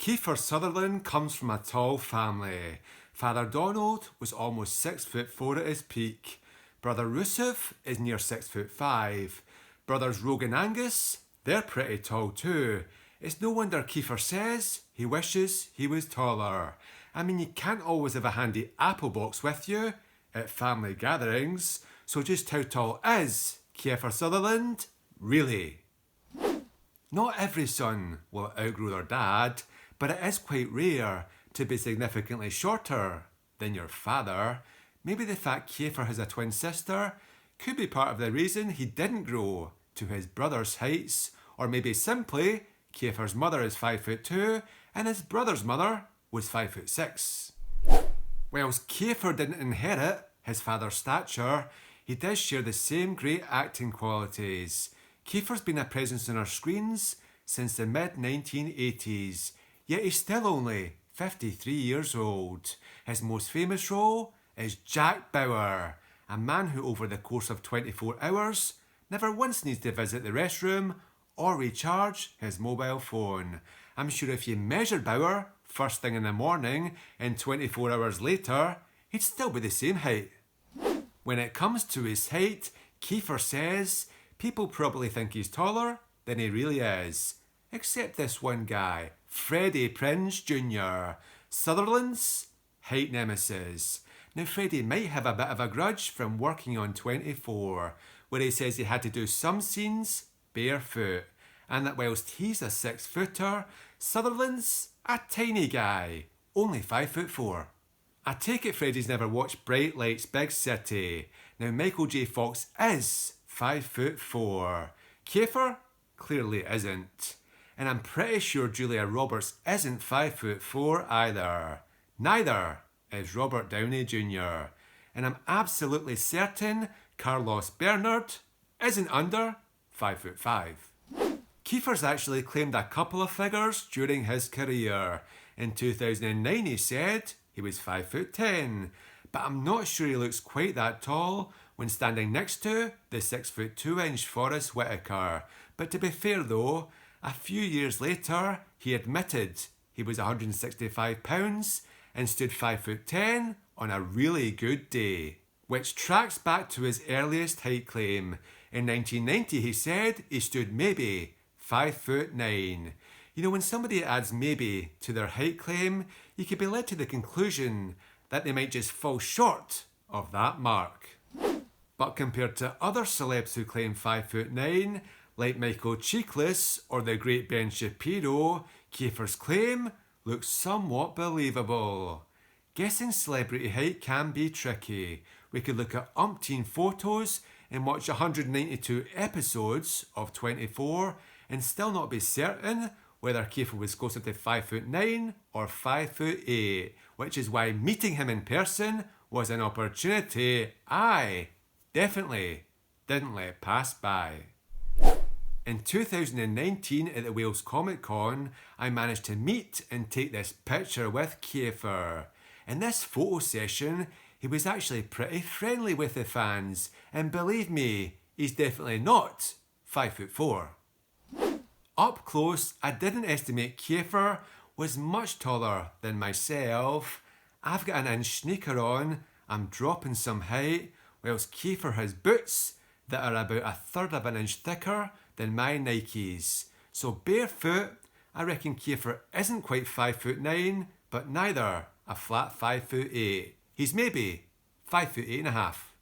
Kiefer Sutherland comes from a tall family. Father Donald was almost 6'4" at his peak. Brother Rusev is near 6'5". Brothers Rogan Angus, they're pretty tall too. It's no wonder Kiefer says he wishes he was taller. I mean, you can't always have a handy apple box with you at family gatherings. So just how tall is Kiefer Sutherland, really? Not every son will outgrow their dad, but it is quite rare to be significantly shorter than your father. Maybe the fact Kiefer has a twin sister could be part of the reason he didn't grow to his brother's heights, or maybe simply Kiefer's mother is 5'2" and his brother's mother was 5'6". Whilst Kiefer didn't inherit his father's stature, he does share the same great acting qualities. Kiefer's been a presence on our screens since the mid-1980s, yet he's still only 53 years old. His most famous role is Jack Bauer, a man who over the course of 24 hours never once needs to visit the restroom or recharge his mobile phone. I'm sure if you measured Bauer first thing in the morning and 24 hours later, he'd still be the same height. When it comes to his height, Kiefer says people probably think he's taller than he really is. Except this one guy, Freddie Prinze Jr., Sutherland's height nemesis. Now Freddie might have a bit of a grudge from working on 24, where he says he had to do some scenes barefoot, and that whilst he's a 6-footer, Sutherland's a tiny guy, only 5'4". I take it Freddie's never watched Bright Lights Big City. Now Michael J. Fox is 5'4". Kiefer clearly isn't. And I'm pretty sure Julia Roberts isn't 5'4" either. Neither is Robert Downey Jr. And I'm absolutely certain Carlos Bernard isn't under 5'5". Kiefer's actually claimed a couple of figures during his career. In 2009 he said he was 5'10", but I'm not sure he looks quite that tall when standing next to the 6'2" Forrest Whitaker. But to be fair though, a few years later he admitted he was 165 pounds and stood 5'10" on a really good day, which tracks back to his earliest height claim. In 1990 he said he stood maybe 5'9". You know, when somebody adds maybe to their height claim, you could be led to the conclusion that they might just fall short of that mark. But compared to other celebs who claim 5'9", like Michael Chiklis or the great Ben Shapiro, Kiefer's claim looks somewhat believable. Guessing celebrity height can be tricky. We could look at umpteen photos and watch 192 episodes of 24 and still not be certain whether Kiefer was closer to 5'9" or 5'8", which is why meeting him in person was an opportunity I definitely didn't let pass by. In 2019 at the Wales Comic Con, I managed to meet and take this picture with Kiefer. In this photo session, he was actually pretty friendly with the fans, and believe me, he's definitely not 5'4". Up close, I didn't estimate Kiefer was much taller than myself. I've got an inch sneaker on, I'm dropping some height, whilst Kiefer has boots that are about 1/3 of an inch thicker than my Nikes. So barefoot, I reckon Kiefer isn't quite 5'9", but neither a flat 5'8". He's maybe 5'8.5".